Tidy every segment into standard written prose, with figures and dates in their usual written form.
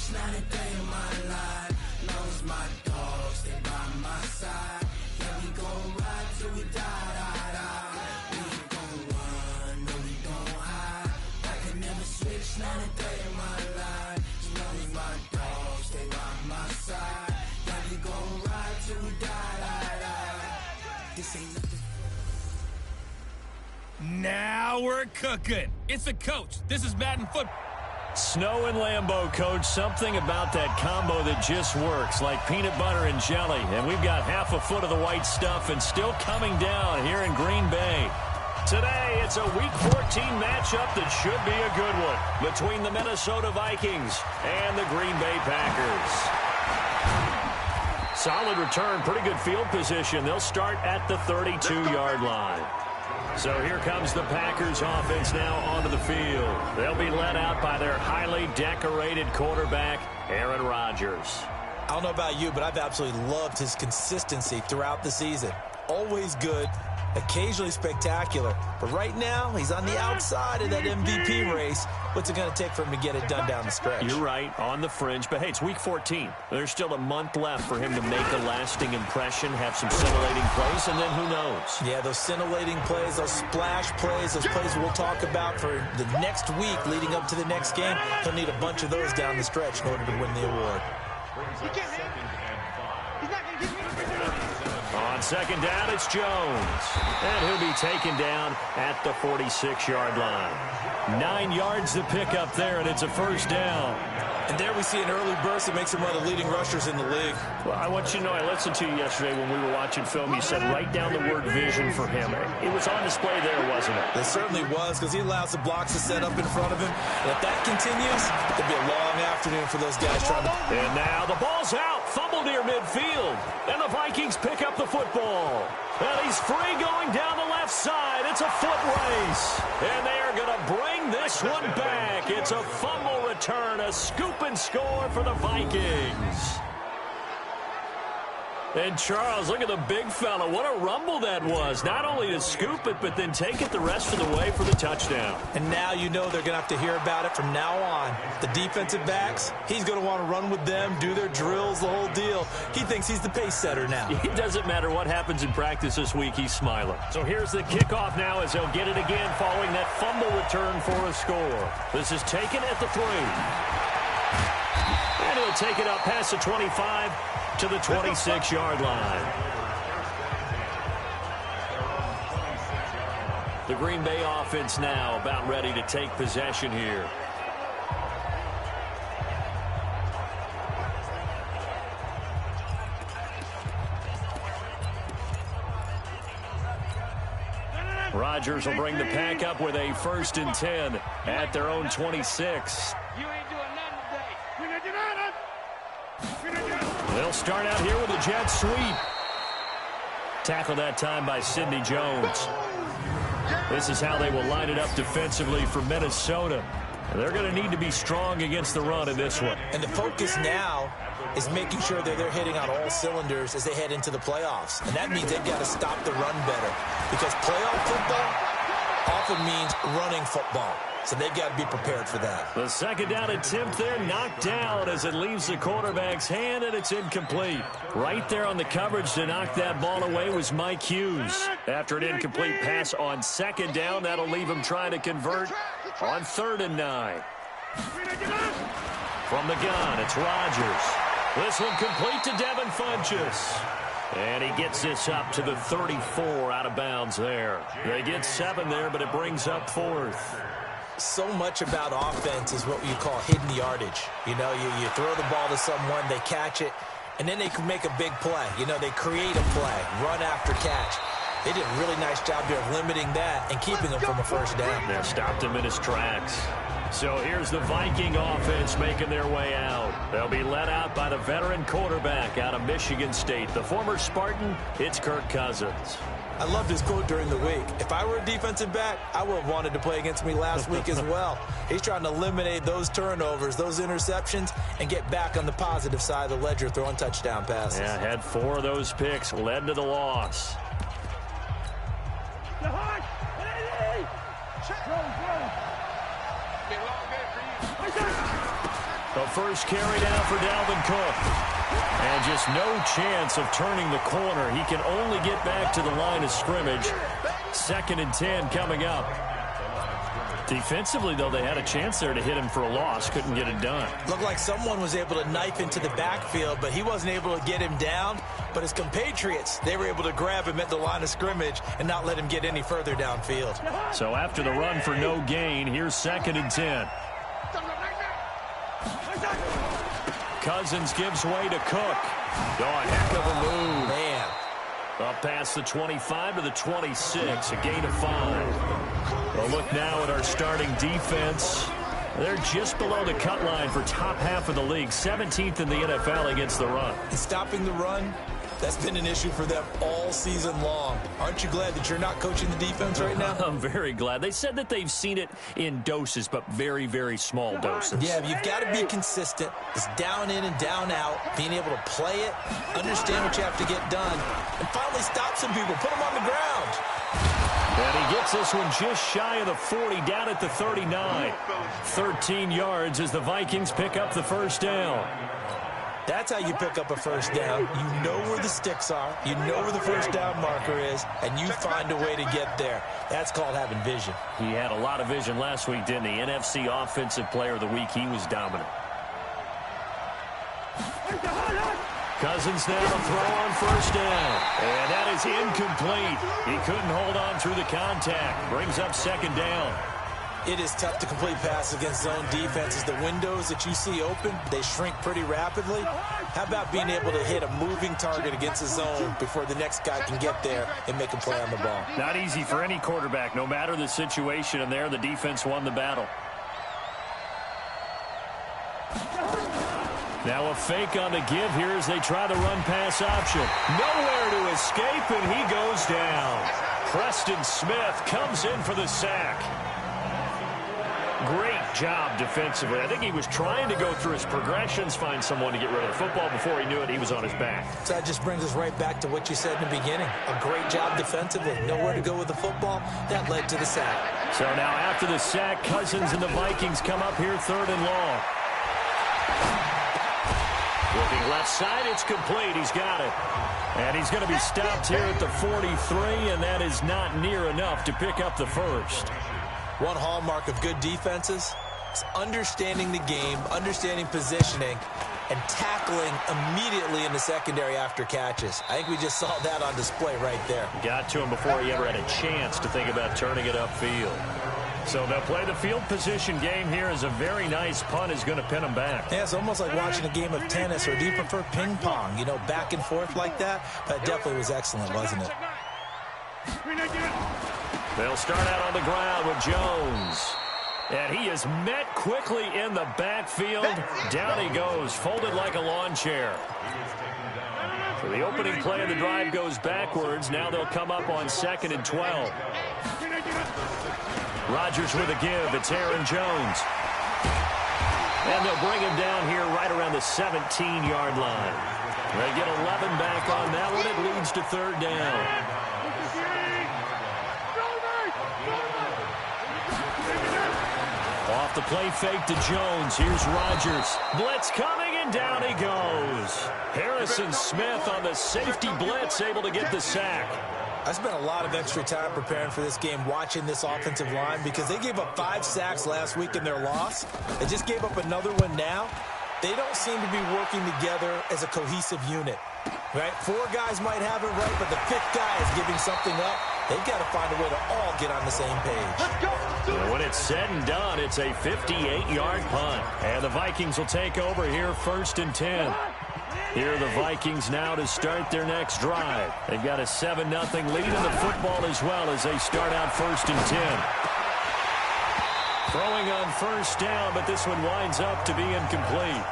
switch, not a day in my life. Knows my dogs, they by my side. Yeah, we gon' ride till we die, die, die. We ain't gon' run, no, we don't hide. I can never switch, not a day in my life. Knows my dogs, they by my side. Yeah, we gon' ride till we die, die, die. This ain't nothing. Now we're cooking. It's the coach. This is Madden football. Snow and Lambeau, Coach. Something about that combo that just works, like peanut butter and jelly. And we've got half a foot of the white stuff and still coming down here in Green Bay. Today, it's a Week 14 matchup that should be a good one between the Minnesota Vikings and the Green Bay Packers. Solid return, pretty good field position. They'll start at the 32-yard line. So here comes the Packers offense now onto the field. They'll be led out by their highly decorated quarterback, Aaron Rodgers. I don't know about you, but I've absolutely loved his consistency throughout the season. Always good, occasionally spectacular. But right now, he's on the outside of that MVP race. What's it going to take for him to get it done down the stretch? You're right, on the fringe. But, hey, it's Week 14. There's still a month left for him to make a lasting impression, have some scintillating plays, and then who knows? Yeah, those scintillating plays, those splash plays, those plays we'll talk about for the next week leading up to the next game. He'll need a bunch of those down the stretch in order to win the award. On second down, it's Jones. And he'll be taken down at the 46-yard line. 9 yards to pick up there, and it's a first down. And there we see an early burst that makes him one of the leading rushers in the league. Well, I want you to know, I listened to you yesterday when we were watching film. You said write down the word vision for him. It was on display there, wasn't it? It certainly was, because he allows the blocks to set up in front of him. And if that continues, it'll be a long afternoon for those guys trying to... And now the ball's out, fumbled near midfield. And the Vikings pick up the football. And he's free going down the left side. It's a foot race. And they are going to bring this one back. It's a fumble return, a scoop and score for the Vikings. And Charles, look at the big fella. What a rumble that was. Not only to scoop it, but then take it the rest of the way for the touchdown. And now you know they're going to have to hear about it from now on. The defensive backs, he's going to want to run with them, do their drills, the whole deal. He thinks he's the pace setter now. It doesn't matter what happens in practice this week, he's smiling. So here's the kickoff now as they'll get it again following that fumble return for a score. This is taken at the 3. And he'll take it up past the 25 to the 26-yard line. The Green Bay offense now about ready to take possession here. Rodgers will bring the pack up with a 1st and 10 at their own 26. They'll start out here with a jet sweep. Tackled that time by Sidney Jones. This is how they will line it up defensively for Minnesota. They're going to need to be strong against the run in this one. And the focus now is making sure that they're hitting on all cylinders as they head into the playoffs. And that means they've got to stop the run better. Because playoff football often means running football. So they've got to be prepared for that. The second down attempt there knocked down as it leaves the quarterback's hand, and it's incomplete. Right there on the coverage to knock that ball away was Mike Hughes. After an incomplete pass on second down, that'll leave him trying to convert on 3rd and 9. From the gun, it's Rodgers. This one complete to Devin Funchess. And he gets this up to the 34 out of bounds there. They get 7 there, but it brings up 4th. So much about offense is what you call hidden yardage. You know, you throw the ball to someone, they catch it, and then they can make a big play. You know, they create a play, run after catch. They did a really nice job here of limiting that and keeping him from a first down. They stopped him in his tracks. So here's the Viking offense making their way out. They'll be led out by the veteran quarterback out of Michigan State. The former Spartan, it's Kirk Cousins. I loved his quote during the week. If I were a defensive back, I would have wanted to play against me last week as well. He's trying to eliminate those turnovers, those interceptions, and get back on the positive side of the ledger throwing touchdown passes. Yeah, had 4 of those picks, led to the loss. A first carry down for Dalvin Cook. And just no chance of turning the corner. He can only get back to the line of scrimmage. 2nd and 10 coming up. Defensively, though, they had a chance there to hit him for a loss. Couldn't get it done. Looked like someone was able to knife into the backfield, but he wasn't able to get him down. But his compatriots, they were able to grab him at the line of scrimmage and not let him get any further downfield. So after the run for no gain, here's 2nd and 10. Cousins gives way to Cook. Oh, a heck of a move. Man. Up past the 25 to the 26, a gain of 5. Well, look now at our starting defense. They're just below the cut line for top half of the league, 17th in the NFL against the run. And stopping the run, that's been an issue for them all season long. Aren't you glad that you're not coaching the defense right now? I'm very glad. They said that they've seen it in doses, but very, very small doses. Yeah, you've got to be consistent. It's down in and down out, being able to play it, understand what you have to get done, and finally stop some people, put them on the ground. And he gets this one just shy of the 40, down at the 39. 13 yards as the Vikings pick up the first down. That's how you pick up a first down. You know where the sticks are. You know where the first down marker is, and you find a way to get there. That's called having vision. He had a lot of vision last week, didn't he? NFC Offensive Player of the Week. He was dominant. Cousins now to throw on first down. And that is incomplete. He couldn't hold on through the contact. Brings up 2nd down. It is tough to complete passes against zone defenses. The windows that you see open, they shrink pretty rapidly. How about being able to hit a moving target against a zone before the next guy can get there and make a play on the ball? Not easy for any quarterback, no matter the situation, and there the defense won the battle. Now a fake on the give here as they try the run-pass option. Nowhere to escape, and he goes down. Preston Smith comes in for the sack. Great job defensively. I think he was trying to go through his progressions, find someone to get rid of the football. Before he knew it, he was on his back. So that just brings us right back to what you said in the beginning. A great job defensively. Nowhere to go with the football. That led to the sack. So now after the sack, Cousins and the Vikings come up here 3rd and long. Looking left side, it's complete. He's got it. And he's going to be stopped here at the 43, and that is not near enough to pick up the first. One hallmark of good defenses is understanding the game, understanding positioning, and tackling immediately in the secondary after catches. I think we just saw that on display right there. Got to him before he ever had a chance to think about turning it upfield. So they'll play the field position game here as a very nice punt is going to pin them back. Yeah, it's almost like watching a game of tennis, or do you prefer ping pong? You know, back and forth like that? That definitely was excellent, wasn't it? They'll start out on the ground with Jones. And he is met quickly in the backfield. Down he goes, folded like a lawn chair. So the opening play of the drive goes backwards. Now they'll come up on 2nd and 12. Rodgers with a give. It's Aaron Jones. And they'll bring him down here right around the 17-yard line. They get 11 back on that one. It leads to 3rd down. Off the play fake to Jones. Here's Rodgers. Blitz coming, and down he goes. Harrison Smith on the safety blitz, able to get the sack. I spent a lot of extra time preparing for this game, watching this offensive line, because they gave up 5 sacks last week in their loss. They just gave up another one now. They don't seem to be working together as a cohesive unit. Right? 4 guys might have it right, but the 5th guy is giving something up. They've got to find a way to all get on the same page. And when it's said and done, it's a 58-yard punt. And the Vikings will take over here 1st and 10. Here are the Vikings now to start their next drive. They've got a 7-0 lead in the football as well as they start out 1st and 10. Throwing on first down, but this one winds up to be incomplete.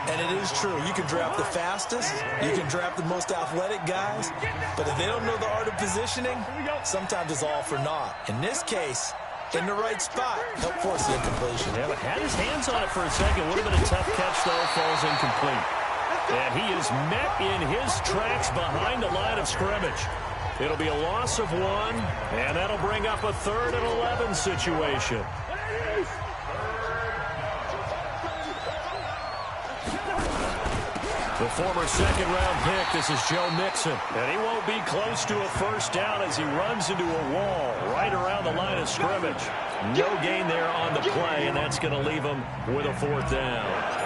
And it is true. You can draft the fastest. You can draft the most athletic guys. But if they don't know the art of positioning, sometimes it's all for naught. In this case, in the right spot, help force the incompletion. Yeah, but had his hands on it for a second. Would have been a tough catch, though. Falls incomplete. And he is met in his tracks behind the line of scrimmage. It'll be a loss of 1, and that'll bring up a 3rd and 11 situation. The former second-round pick, this is Joe Mixon. And he won't be close to a first down as he runs into a wall right around the line of scrimmage. No gain there on the play, and that's going to leave him with a fourth down.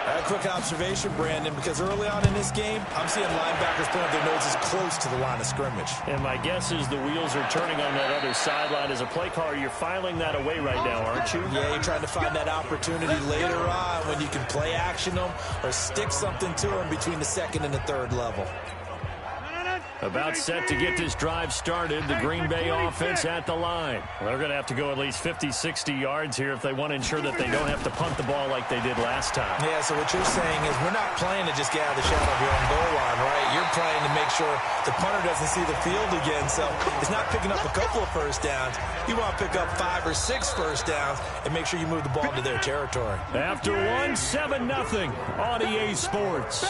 A quick observation, Brandon, because early on in this game, I'm seeing linebackers putting their noses close to the line of scrimmage. And my guess is the wheels are turning on that other sideline. As a play caller, you're filing that away right now, aren't you? Yeah, you're trying to find that opportunity later on when you can play action them or stick something to them between the second and the third level. About set to get this drive started. The Green Bay offense at the line. They're going to have to go at least 50, 60 yards here if they want to ensure that they don't have to punt the ball like they did last time. Yeah, so what you're saying is we're not playing to just get out of the shadow of your own goal line, right? You're playing to make sure the punter doesn't see the field again. So it's not picking up a couple of first downs. You want to pick up 5 or 6 first downs and make sure you move the ball into their territory. After one, 7-0 on EA Sports.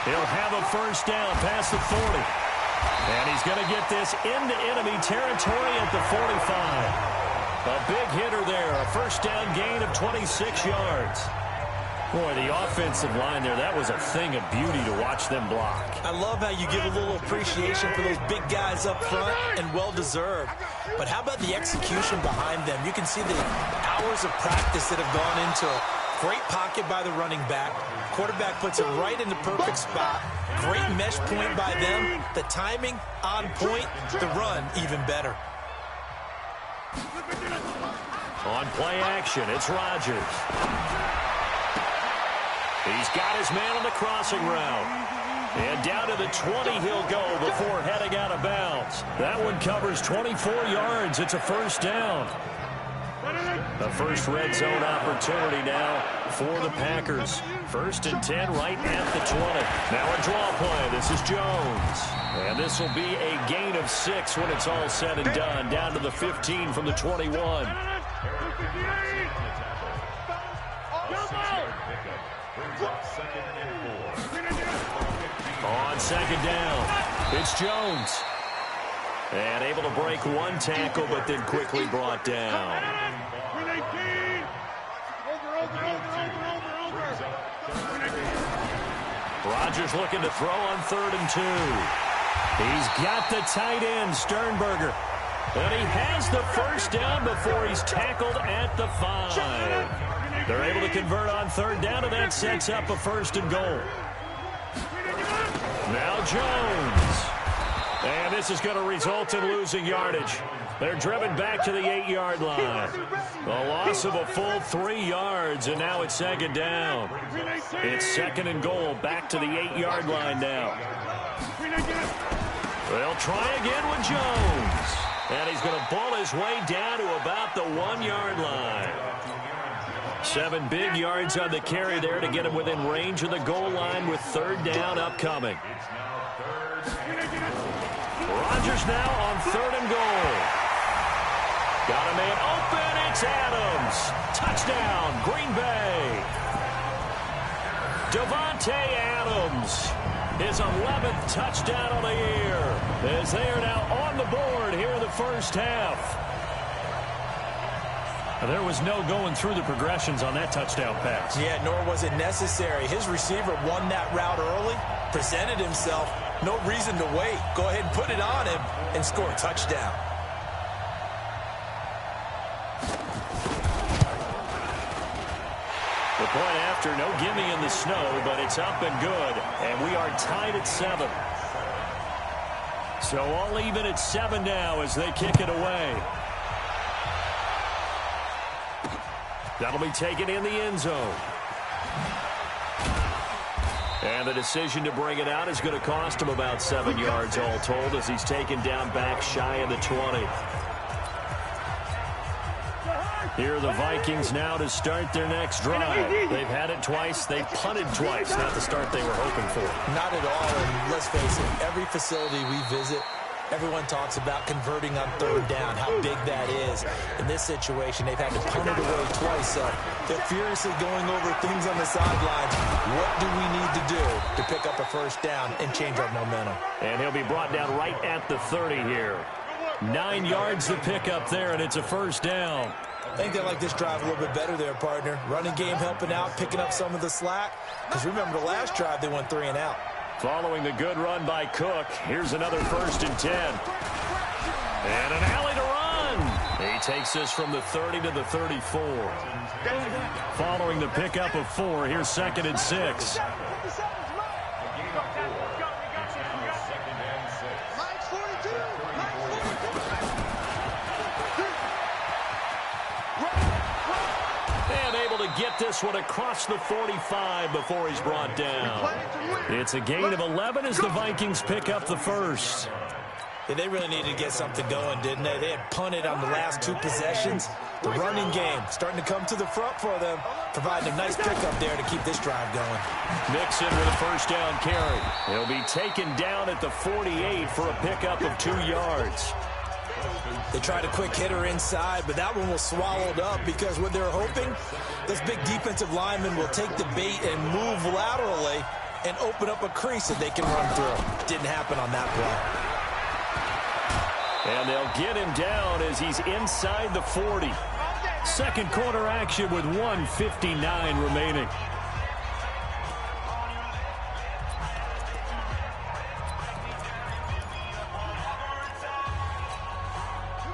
He'll have a first down past the 40. And he's going to get this into enemy territory at the 45. A big hitter there. A first down gain of 26 yards. Boy, the offensive line there, that was a thing of beauty to watch them block. I love how you give a little appreciation for those big guys up front, and well-deserved. But how about the execution behind them? You can see the hours of practice that have gone into it. Great pocket by the running back. Quarterback puts it right in the perfect spot. Great mesh point by them. The timing on point. The run even better. On play action, it's Rodgers. He's got his man on the crossing route. And down to the 20 he'll go before heading out of bounds. That one covers 24 yards. It's a first down. The first red zone opportunity now for the Packers. 1st and 10 right at the 20. Now a draw play. This is Jones. And this will be a gain of 6 when it's all said and done. Down to the 15 from the 21. On second down, it's Jones. And able to break one tackle, but then quickly brought down. Rodgers looking to throw on 3rd and 2. He's got the tight end, Sternberger. And he has the first down before he's tackled at the 5. They're able to convert on 3rd down, and that sets up a 1st and goal. Now Jones. And this is going to result in losing yardage. They're driven back to the 8-yard line. A loss of a full 3 yards, and now it's 2nd down. It's 2nd and goal, back to the 8-yard line now. They'll try again with Jones. And he's going to ball his way down to about the 1-yard line. 7 big yards on the carry there to get him within range of the goal line with 3rd down upcoming. Rodgers now on 3rd and goal. Got a man open. It's Adams. Touchdown, Green Bay. Davante Adams. His 11th touchdown of the year. As they are now on the board here in the first half. There was no going through the progressions on that touchdown pass. Yeah, nor was it necessary. His receiver won that route early, presented himself. No reason to wait. Go ahead and put it on him and score a touchdown. The point after, no gimme in the snow, but it's up and good. And we are tied at 7. So all even at 7 now as they kick it away. That'll be taken in the end zone. And the decision to bring it out is going to cost him about 7 yards all told as he's taken down back shy of the 20. Here are the Vikings now to start their next drive. They've had it twice. They've punted twice. Not the start they were hoping for. Not at all. And let's face it, every facility we visit, everyone talks about converting on 3rd down, how big that is. In this situation, they've had to punt it away twice, so they're furiously going over things on the sidelines. What do we need to do to pick up a first down and change our momentum? And he'll be brought down right at the 30 here. 9 yards to pick up there, and it's a first down. I think they like this drive a little bit better there, partner. Running game helping out, picking up some of the slack. Because remember, the last drive, they went 3 and out. Following the good run by Cook, here's another 1st and 10. And an alley to run. He takes this from the 30 to the 34. Following the pickup of 4, here's 2nd and 6. Get this one across the 45 before he's brought down. It's a gain of 11 as the Vikings pick up the 1st. Yeah, they really needed to get something going, didn't they? They had punted on the last 2 possessions. The running game starting to come to the front for them, providing a nice pickup there to keep this drive going. Mixon with a 1st down carry. He'll be taken down at the 48 for a pickup of 2 yards. They tried a quick hitter inside, but that one was swallowed up because what they're hoping, this big defensive lineman will take the bait and move laterally and open up a crease that they can run through. Didn't happen on that play. And they'll get him down as he's inside the 40. Second quarter action with 1:59 remaining.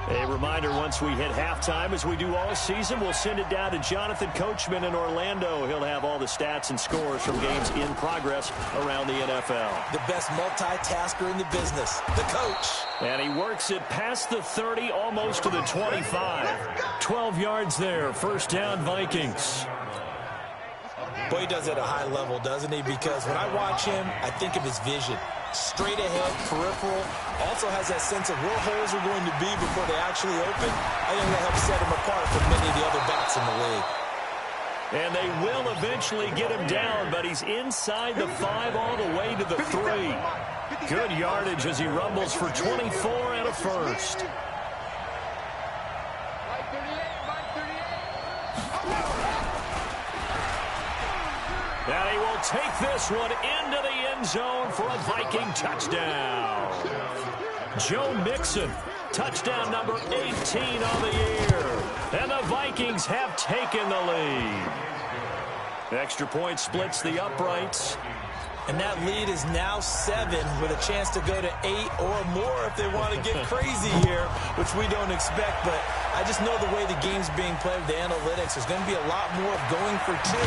A reminder, once we hit halftime, as we do all season, we'll send it down to Jonathan Coachman in Orlando. He'll have all the stats and scores from games in progress around the NFL. The best multitasker in the business, the coach. And he works it past the 30, almost to the 25. 12 yards there, 1st down Vikings. Boy, he does it at a high level, doesn't he? Because when I watch him, I think of his vision. Straight ahead, peripheral. Also has that sense of where holes are going to be before they actually open. I think that helps set him apart from many of the other backs in the league. And they will eventually get him down, but he's inside the 5 all the way to the 3. Good yardage as he rumbles for 24 and a 1st. And he will take this one into the end zone for a Viking touchdown. Joe Mixon, touchdown number 18 on the year. And the Vikings have taken the lead. Extra point splits the uprights. And that lead is now 7 with a chance to go to 8 or more if they want to get crazy here, which we don't expect. But I just know the way the game's being played with the analytics, there's going to be a lot more of going for 2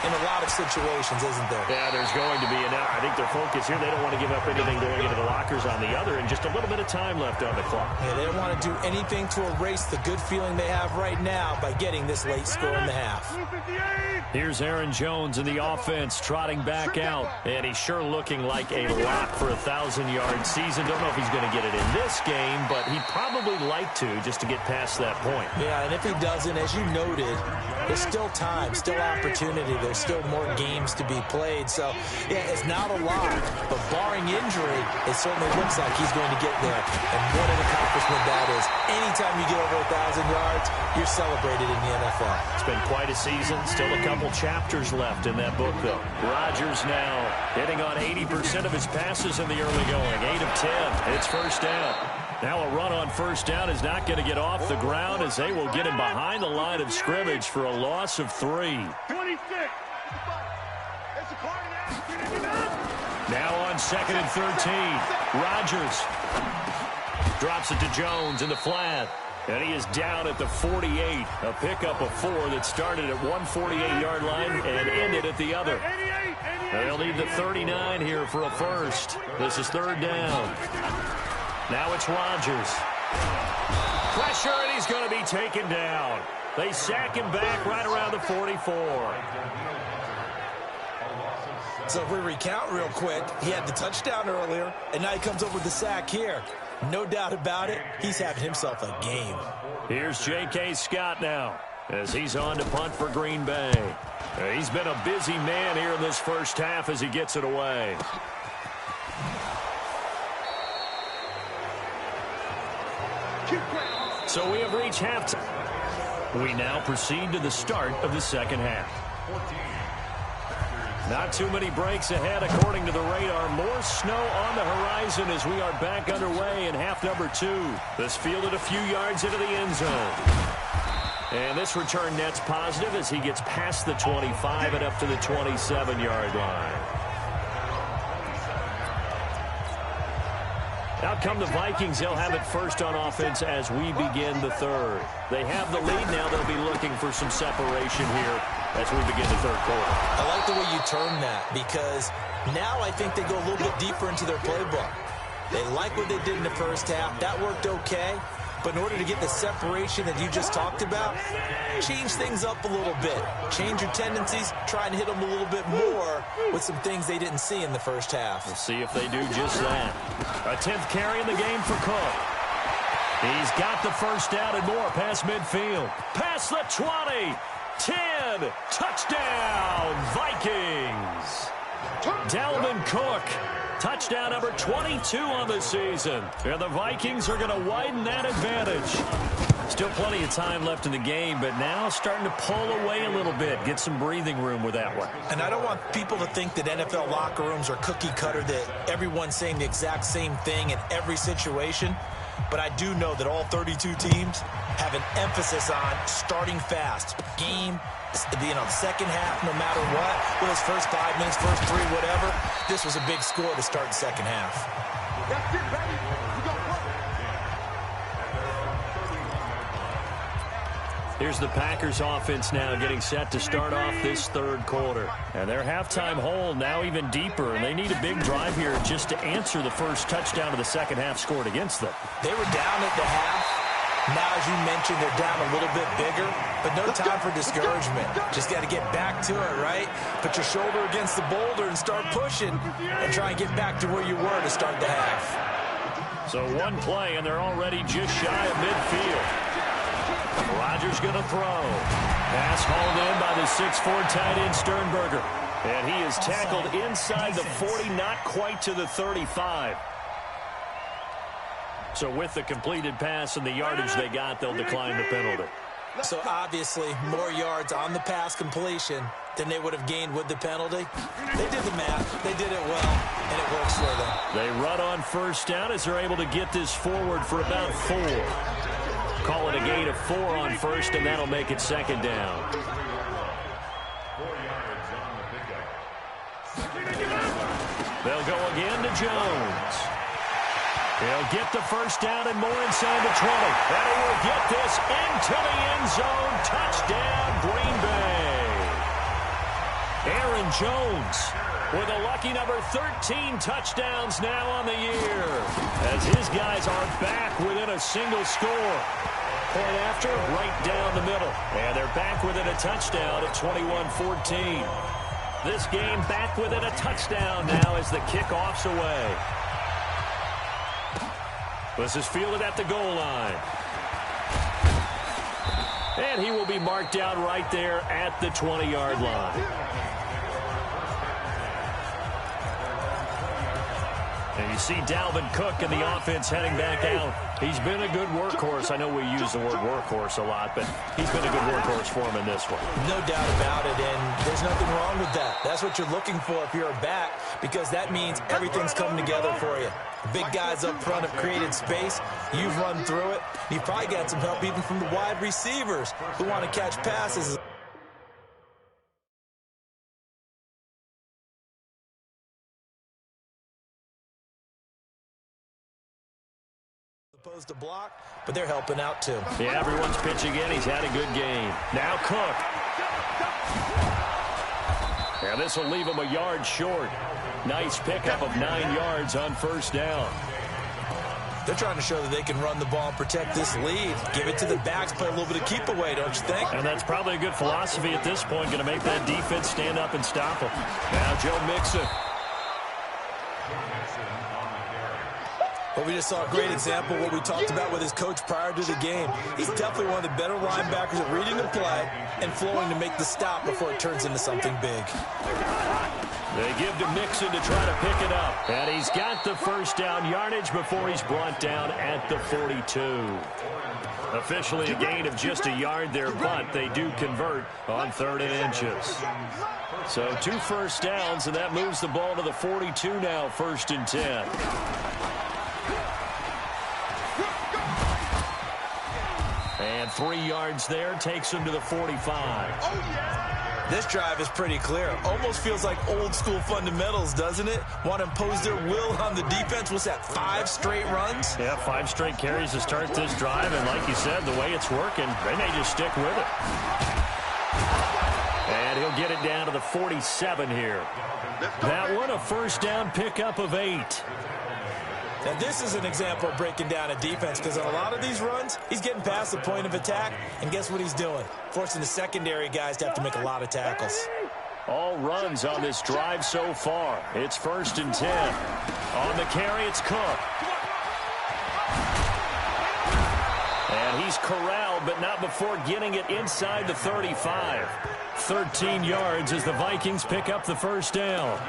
in a lot of situations, isn't there? Yeah, there's going to be. And I think their focus here, they don't want to give up anything going into the lockers on the other, and just a little bit of time left on the clock. Yeah, they don't want to do anything to erase the good feeling they have right now by getting this late score in the half. Here's Aaron Jones in the offense, trotting back out. And he's sure looking like a lock for a 1,000-yard season. Don't know if he's going to get it in this game, but he'd probably like to, just to get past that point. Yeah, and if he doesn't, as you noted, there's still time, still opportunity. There's still more games to be played. So, yeah, it's not a lot, but barring injury, it certainly looks like he's going to get there. And what an accomplishment that is. Anytime you get over 1,000 yards, you're celebrated in the NFL. It's been quite a season. Still a couple chapters left in that book, though. Rodgers now hitting on 80% of his passes in the early going. 8 of 10. It's 1st down. Now a run on 1st down is not going to get off the ground as they will get him behind the line of scrimmage for a loss of 3. 26. Now on 2nd and 13. Rodgers drops it to Jones in the flat. And he is down at the 48. A pickup of 4 that started at 148-yard line and ended at the other. They'll need the 39 here for a 1st. This is 3rd down. Now it's Rodgers. Pressure, and he's going to be taken down. They sack him back right around the 44. So if we recount real quick, he had the touchdown earlier, and now he comes up with the sack here. No doubt about it, he's having himself a game. Here's J.K. Scott now as he's on to punt for Green Bay. He's been a busy man here in this 1st half as he gets it away. So we have reached halftime. We now proceed to the start of the 2nd half. Not too many breaks ahead according to the radar. More snow on the horizon as we are back underway in half number 2. This fielded a few yards into the end zone. And this return net's positive as he gets past the 25 and up to the 27-yard line. Out come the Vikings. They'll have it first on offense as we begin the third. They have the lead now. They'll be looking for some separation here as we begin the third quarter. I like the way you term that because now I think they go a little bit deeper into their playbook. They like what they did in the first half. That worked okay. But in order to get the separation that you just talked about, change things up a little bit. Change your tendencies. Try and hit them a little bit more with some things they didn't see in the first half. We'll see if they do just that. A 10th carry in the game for Cook. He's got the first down and more past midfield. Past the 20. 10. Touchdown, Vikings. Dalvin Cook. Touchdown number 22 on the season. And the Vikings are going to widen that advantage. Still plenty of time left in the game, but now starting to pull away a little bit. Get some breathing room with that one. And I don't want people to think that NFL locker rooms are cookie cutter, that everyone's saying the exact same thing in every situation. But I do know that all 32 teams have an emphasis on starting fast. Game, second half, no matter what. With those first 5 minutes, first 3, whatever. This was a big score to start the second half. Let's get ready. We go Here's the Packers offense now getting set to start off this third quarter. And their halftime hole now even deeper, and they need a big drive here just to answer the first touchdown of the second half scored against them. They were down at the half. Now, as you mentioned, they're down a little bit bigger, but no time for discouragement. Just got to get back to it, right? Put your shoulder against the boulder and start pushing and try and get back to where you were to start the half. So one play, and they're already just shy of midfield. Rodgers going to throw. Pass hauled in by the 6'4" tight end Sternberger. And he is tackled inside the 40, not quite to the 35. So with the completed pass and the yardage they got, they'll decline the penalty. So obviously more yards on the pass completion than they would have gained with the penalty. They did the math. They did it well, and it works for them. They run on first down as they're able to get this forward for about 4. Call it a gain of 4 on first, and that'll make it second down. They'll go again to Jones. He'll get the first down and more inside the 20. And he will get this into the end zone. Touchdown, Green Bay. Aaron Jones with a lucky number 13 touchdowns now on the year, as his guys are back within a single score. Point after, right down the middle. And they're back within a touchdown at 21-14. This game back within a touchdown now as the kickoff's away. This is fielded at the goal line. And he will be marked down right there at the 20-yard line. And you see Dalvin Cook in the offense heading back out. He's been a good workhorse. I know we use the word workhorse a lot, but he's been a good workhorse for him in this one. No doubt about it, and there's nothing wrong with that. That's what you're looking for if you're a back, because that means everything's coming together for you. Big guys up front have created space. You've run through it. You've probably got some help even from the wide receivers who want to catch passes. Opposed to block, but they're helping out too. Yeah, everyone's pitching in. He's had a good game. Now Cook. And this will leave him a yard short. Nice pickup of 9 yards on first down. They're trying to show that they can run the ball and protect this lead. Give it to the backs, play a little bit of keep away, don't you think? And that's probably a good philosophy at this point. Going to make that defense stand up and stop them. Now Joe Mixon. Well, we just saw a great example of what we talked about with his coach prior to the game. He's definitely one of the better linebackers at reading the play and flowing to make the stop before it turns into something big. They give to Mixon to try to pick it up. And he's got the first down yardage before he's brought down at the 42. Officially a gain of just a yard there, but they do convert on 3rd and inches. So 2 first downs, and that moves the ball to the 42 now, 1st and 10. And And 3 yards there takes him to the 45. This drive is pretty clear. Almost feels like old school fundamentals, doesn't it? Want to impose their will on the defense. What's that, 5 straight runs? Yeah, 5 straight carries to start this drive. And like you said, the way it's working, they may just stick with it. And he'll get it down to the 47 here. That one, a first down pickup of 8. Now, this is an example of breaking down a defense, because on a lot of these runs, he's getting past the point of attack, and guess what he's doing? Forcing the secondary guys to have to make a lot of tackles. All runs on this drive so far. It's 1st and 10. On the carry, it's Cook. And he's corralled, but not before getting it inside the 35. 13 yards as the Vikings pick up the first down.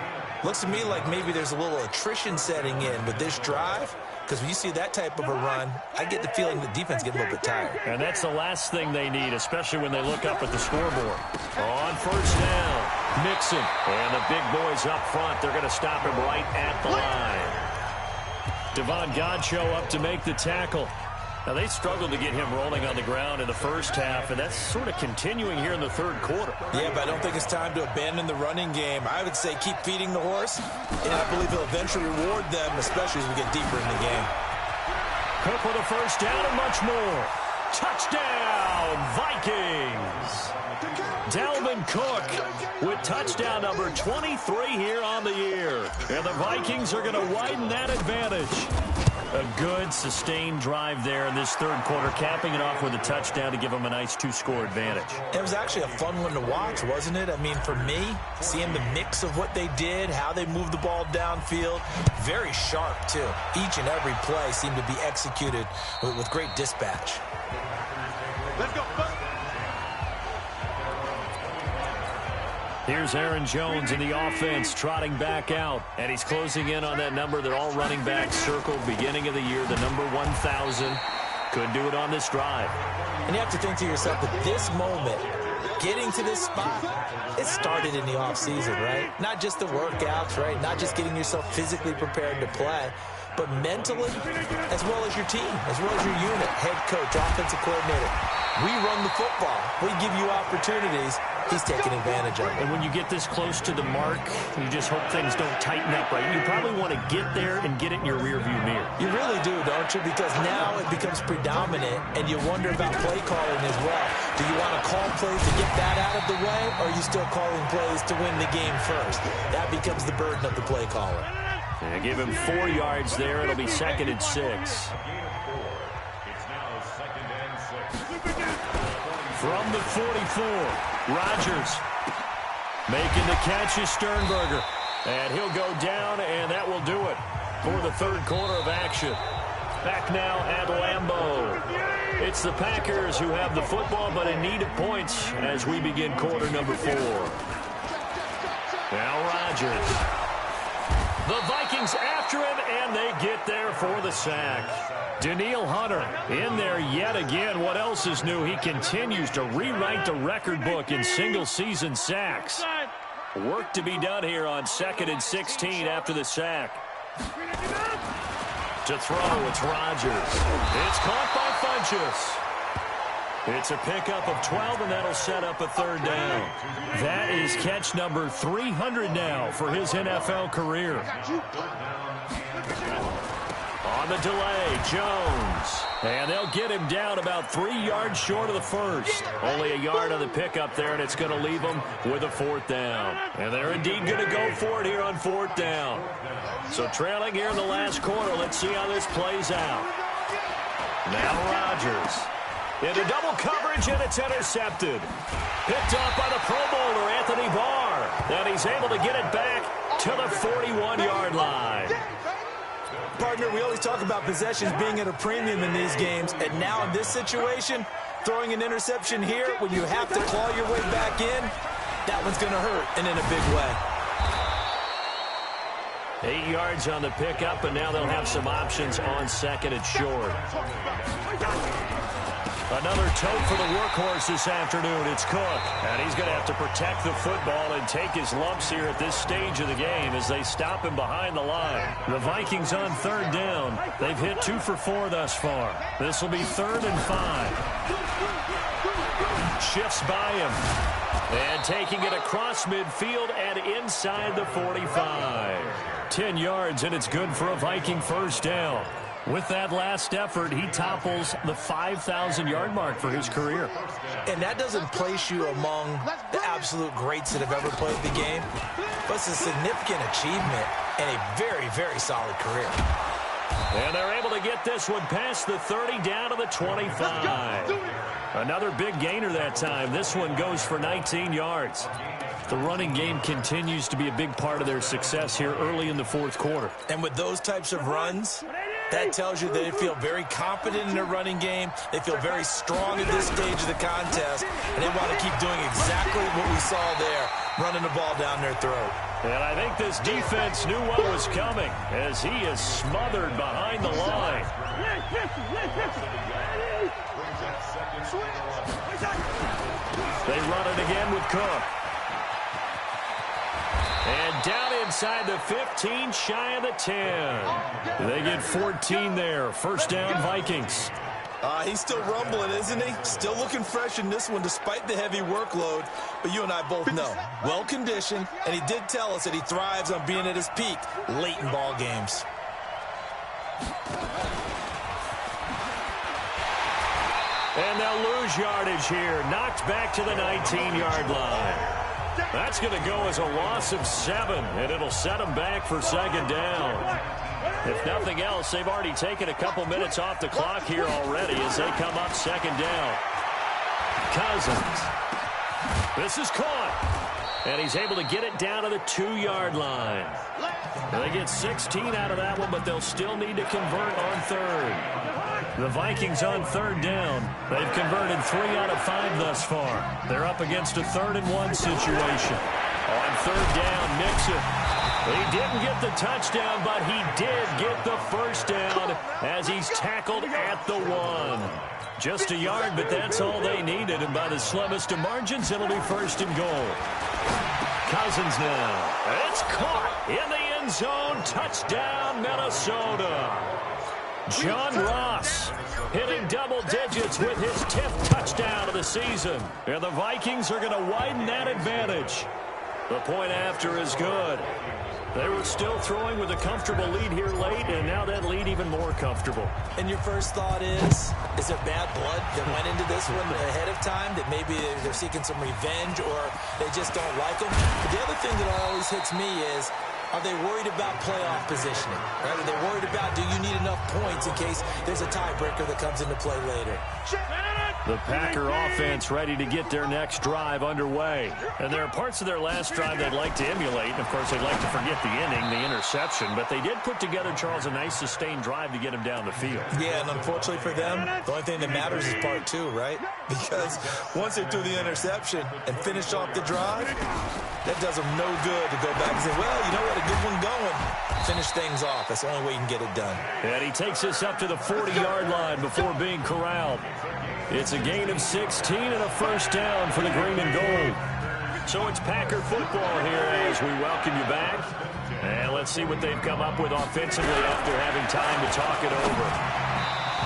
Looks to me like maybe there's a little attrition setting in with this drive, because when you see that type of a run, I get the feeling the defense gets a little bit tired. And that's the last thing they need, especially when they look up at the scoreboard. On first down, Mixon. And the big boys up front, they're going to stop him right at the line. Devon Godchaux up to make the tackle. Now, they struggled to get him rolling on the ground in the first half, and that's sort of continuing here in the third quarter. Yeah, but I don't think it's time to abandon the running game. I would say keep feeding the horse, and I believe he'll eventually reward them, especially as we get deeper in the game. Cook with a first down and much more. Touchdown, Vikings! Dalvin Cook with touchdown number 23 here on the year. And the Vikings are going to widen that advantage. A good, sustained drive there in this third quarter, capping it off with a touchdown to give them a nice 2-score advantage. It was actually a fun one to watch, wasn't it? I mean, for me, seeing the mix of what they did, how they moved the ball downfield, very sharp, too. Each and every play seemed to be executed with great dispatch. Let's go. Here's Aaron Jones in the offense trotting back out. And he's closing in on that number that all running backs circled beginning of the year, the number 1,000. Could do it on this drive. And you have to think to yourself that this moment, getting to this spot, it started in the offseason, right? Not just the workouts, right? Not just getting yourself physically prepared to play, but mentally, as well as your team, as well as your unit, head coach, offensive coordinator. We run the football. We give you opportunities. He's taking advantage of it. And when you get this close to the mark, you just hope things don't tighten up, right? You probably want to get there and get it in your rearview mirror. You really do, don't you? Because now it becomes predominant, and you wonder about play calling as well. Do you want to call plays to get that out of the way, or are you still calling plays to win the game first? That becomes the burden of the play caller. And give him 4 yards there. It'll be 2nd and 6. From the 44, Rodgers making the catch is Sternberger. And he'll go down, and that will do it for the third quarter of action. Back now at Lambeau. It's the Packers who have the football, but in need of points as we begin quarter number 4. Now Rodgers. The Vikings after him, and they get there for the sack. Danielle Hunter in there yet again. What else is new? He continues to rewrite the record book in single-season sacks. Work to be done here on 2nd and 16 after the sack. To throw, it's Rodgers. It's caught by Funchess. It's a pickup of 12, and that'll set up a third down. That is catch number 300 now for his NFL career. On the delay, Jones. And they'll get him down about 3 yards short of the first. Only a yard on the pickup there, and it's going to leave them with a 4th down. And they're indeed going to go for it here on 4th down. So trailing here in the last quarter, let's see how this plays out. Now Rodgers. Into double coverage, and it's intercepted. Picked up by the Pro Bowler, Anthony Barr. And he's able to get it back to the 41-yard line. Partner, we always talk about possessions being at a premium in these games, and now in this situation, throwing an interception here when you have to claw your way back in, that one's going to hurt, and in a big way. 8 yards on the pickup, and now they'll have some options on 2nd and short. Another tote for the workhorse this afternoon. It's Cook. And he's going to have to protect the football and take his lumps here at this stage of the game as they stop him behind the line. The Vikings on 3rd down. They've hit 2 for 4 thus far. This will be 3rd and 5. shifts by him. And taking it across midfield and inside the 45. 10 yards, and it's good for a Viking first down. With that last effort, he topples the 5,000-yard mark for his career. And that doesn't place you among the absolute greats that have ever played the game, but it's a significant achievement and a very, very solid career. And they're able to get this one past the 30 down to the 25. Another big gainer that time. This one goes for 19 yards. The running game continues to be a big part of their success here early in the fourth quarter. And with those types of runs, that tells you they feel very confident in their running game. They feel very strong at this stage of the contest, and they want to keep doing exactly what we saw there, running the ball down their throat. And I think this defense knew what was coming as he is smothered behind the line. They run it again with Cook. And down inside the 15, shy of the 10. They get 14 there. First down, Vikings. He's still rumbling, isn't he? Still looking fresh in this one despite the heavy workload. But you and I both know, well-conditioned, and he did tell us that he thrives on being at his peak late in ball games. And they'll lose yardage here. Knocked back to the 19-yard line. That's going to go as a loss of 7, and it'll set them back for second down. If nothing else, they've already taken a couple minutes off the clock here already as they come up second down. Cousins. This is caught. And he's able to get it down to the 2-yard line. They get 16 out of that one, but they'll still need to convert on third. The Vikings on third down. They've converted 3 out of 5 thus far. They're up against a 3rd-and-1 situation. On third down, Mixon. He didn't get the touchdown, but he did get the first down as he's tackled at the 1. Just a yard, but that's all they needed, and by the slimmest of margins, it'll be first and goal. Cousins now. It's caught in the end zone. Touchdown, Minnesota. John Ross hitting double digits with his 10th touchdown of the season. And the Vikings are going to widen that advantage. The point after is good. They were still throwing with a comfortable lead here late, and now that lead even more comfortable. And your first thought is there bad blood that went into this one ahead of time, that maybe they're seeking some revenge or they just don't like them? But the other thing that always hits me is, are they worried about playoff positioning? Right? Are they worried about, do you need enough points in case there's a tiebreaker that comes into play later? The Packer offense ready to get their next drive underway. And there are parts of their last drive they'd like to emulate. And, of course, they'd like to forget the inning, the interception. But they did put together, Charles, a nice sustained drive to get him down the field. Yeah, and unfortunately for them, the only thing that matters is part 2, right? Because once they threw the interception and finished off the drive, that does them no good to go back and say, well, you know what, a good one going. Finish things off. That's the only way you can get it done. And he takes us up to the 40-yard line before being corralled. It's a gain of 16 and a first down for the green and gold. So it's Packer football here as we welcome you back. And let's see what they've come up with offensively after having time to talk it over.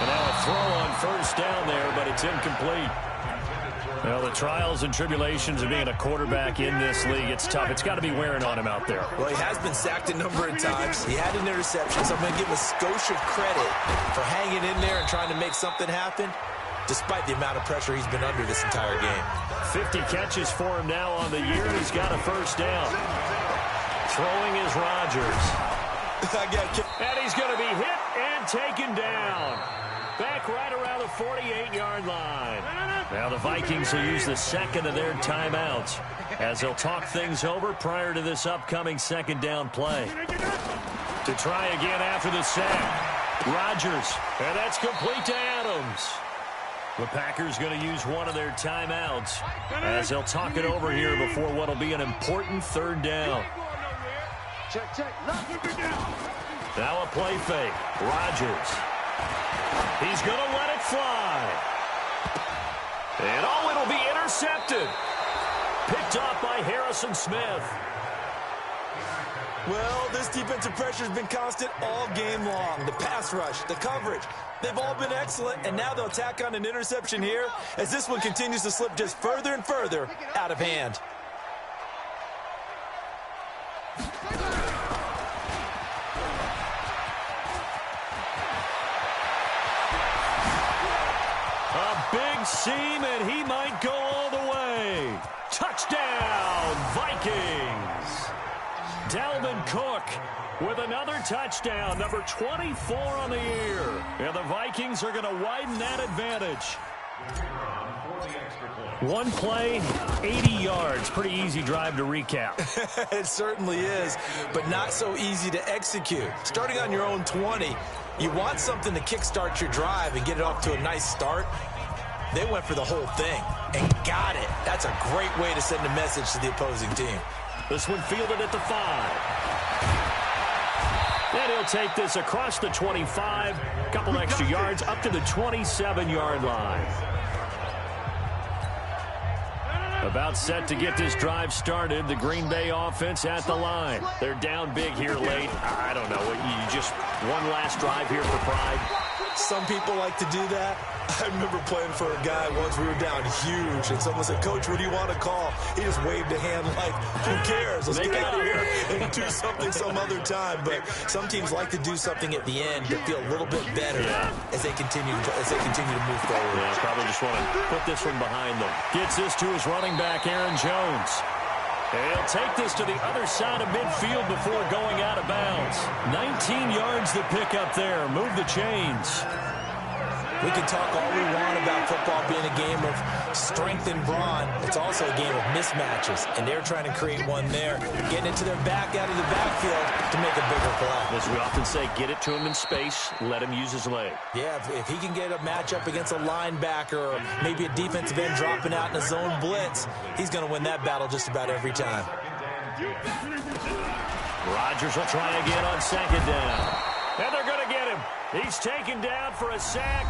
And now a throw on first down there, but it's incomplete. Well, the trials and tribulations of being a quarterback in this league, it's tough. It's got to be wearing on him out there. Well, he has been sacked a number of times. He had an interception, so I'm going to give him a skosh of credit for hanging in there and trying to make something happen, despite the amount of pressure he's been under this entire game. 50 catches for him now on the year. He's got a first down. Throwing is Rodgers. And he's going to be hit and taken down. Back right around the 48-yard line. Now the Vikings will use the second of their timeouts as they'll talk things over prior to this upcoming second down play. To try again after the sack. Rodgers. And that's complete to Adams. The Packers going to use one of their timeouts as they'll talk it over here before what will be an important third down. Now a play fake. Rodgers. He's going to let it fly. And it'll be intercepted. Picked off by Harrison Smith. Well, this defensive pressure has been constant all game long. The pass rush, the coverage, they've all been excellent, and now they'll tack on an interception here as this one continues to slip just further and further out of hand. A big seam, and he might go all the way. Touchdown, Vikings! Dalvin Cook with another touchdown, number 24 on the year. And the Vikings are going to widen that advantage. One play, 80 yards. Pretty easy drive to recap. It certainly is, but not so easy to execute. Starting on your own 20, you want something to kickstart your drive and get it off to a nice start. They went for the whole thing and got it. That's a great way to send a message to the opposing team. This one fielded at the 5. And he'll take this across the 25. A couple extra yards up to the 27-yard line. About set to get this drive started. The Green Bay offense at the line. They're down big here late. I don't know. You just one last drive here for pride. Some people like to do that. I remember playing for a guy once. We were down huge, and someone said, "Coach, what do you want to call?" He just waved a hand like, "Who cares? Let's get out of here and do something some other time." But some teams like to do something at the end to feel a little bit better as they continue to move forward. Yeah, probably just want to put this one behind them. Gets this to his running back, Aaron Jones. He'll take this to the other side of midfield before going out of bounds. 19 yards to pick up there. Move the chains. We can talk all we want about football being a game of strength and brawn. It's also a game of mismatches, and they're trying to create one there, getting it to their back out of the backfield to make a bigger play. As we often say, get it to him in space, let him use his leg. Yeah, if he can get a matchup against a linebacker or maybe a defensive end dropping out in a zone blitz, he's going to win that battle just about every time. Rodgers will try again on second down. And they're going to get him. He's taken down for a sack.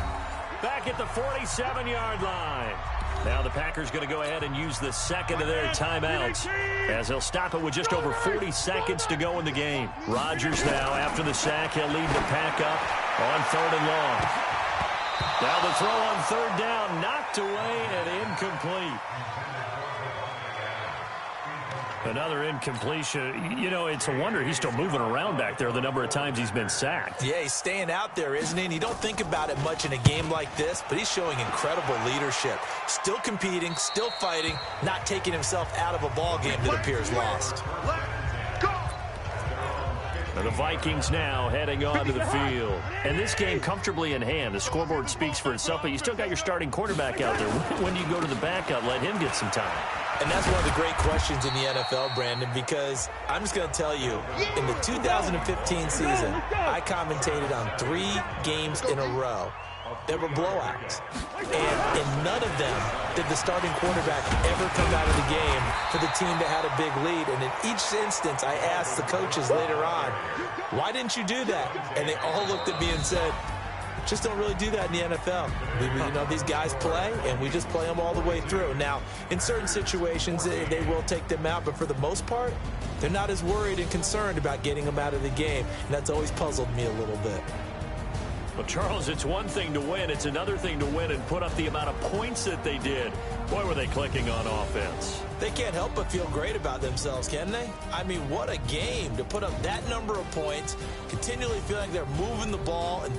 Back at the 47-yard line. Now the Packers going to go ahead and use the second of their timeouts as they'll stop it with just over 40 seconds to go in the game. Rodgers now, after the sack, he'll lead the pack up on 3rd and long. Now the throw on 3rd down, knocked away and incomplete. Another incompletion. You know, it's a wonder he's still moving around back there the number of times he's been sacked. Yeah, he's staying out there, isn't he? And you don't think about it much in a game like this, but he's showing incredible leadership. Still competing, still fighting, not taking himself out of a ball game that appears lost. And the Vikings now heading onto the field. And this game comfortably in hand. The scoreboard speaks for itself, but you still got your starting quarterback out there. When do you go to the backup, let him get some time? And that's one of the great questions in the NFL, Brandon, because I'm just going to tell you, in the 2015 season, I commentated on 3 games in a row. There were blowouts. And in none of them did the starting quarterback ever come out of the game for the team that had a big lead. And in each instance, I asked the coaches later on, why didn't you do that? And they all looked at me and said, just don't really do that in the NFL. You know, these guys play, and we just play them all the way through. Now, in certain situations, they will take them out, but for the most part, they're not as worried and concerned about getting them out of the game, and that's always puzzled me a little bit. Well, Charles, it's one thing to win. It's another thing to win and put up the amount of points that they did. Boy, were they clicking on offense. They can't help but feel great about themselves, can they? I mean, what a game to put up that number of points, continually feeling like they're moving the ball and